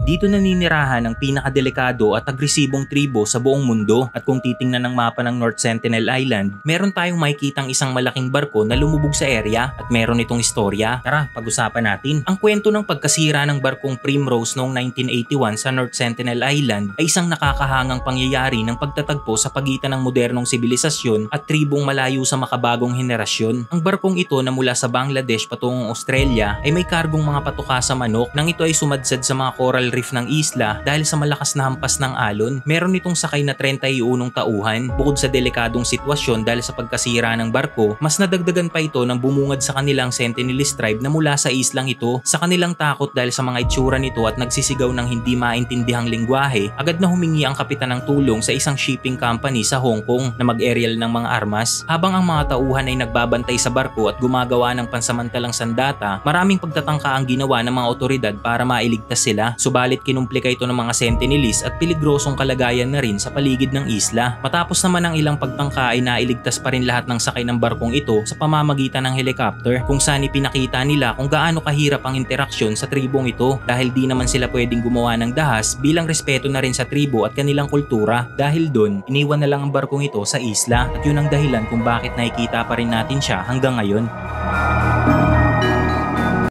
Dito naninirahan ang pinakadelikado at agresibong tribo sa buong mundo at kung titingnan ng mapa ng North Sentinel Island, meron tayong makikitang isang malaking barko na lumubog sa area at meron itong istorya. Tara, pag-usapan natin. Ang kwento ng pagkasira ng barkong Primrose noong 1981 sa North Sentinel Island ay isang nakakahangang pangyayari ng pagtatagpo sa pagitan ng modernong sibilisasyon at tribong malayo sa makabagong henerasyon. Ang barkong ito na mula sa Bangladesh patungong Australia ay may kargong mga patuka sa manok nang ito ay sumadsad sa mga coral reef ng isla dahil sa malakas na hampas ng alon. Meron itong sakay na 31 tauhan. Bukod sa delikadong sitwasyon dahil sa pagkasira ng barko, mas nadagdagan pa ito ng bumungad sa kanilang Sentinelese tribe na mula sa islang ito. Sa kanilang takot dahil sa mga itsura nito at nagsisigaw ng hindi maintindihang lengguwahe, agad na humingi ang kapitan ng tulong sa isang shipping company sa Hong Kong na mag-aerial ng mga armas. Habang ang mga tauhan ay nagbabantay sa barko at gumagawa ng pansamantalang sandata, maraming pagtatangka ang ginawa ng mga otoridad para mailigtas sila. Subalit kinumplika ito ng mga Sentinelese at peligrosong kalagayan na rin sa paligid ng isla. Matapos naman ang ilang pagtangka ay nailigtas pa rin lahat ng sakay ng barkong ito sa pamamagitan ng helicopter kung saan ipinakita nila kung gaano kahirap ang interaksyon sa tribong ito dahil di naman sila pwedeng gumawa ng dahas bilang respeto na rin sa tribo at kanilang kultura. Dahil doon, iniwan na lang ang barkong ito sa isla at yun ang dahilan kung bakit nakikita pa rin natin siya hanggang ngayon.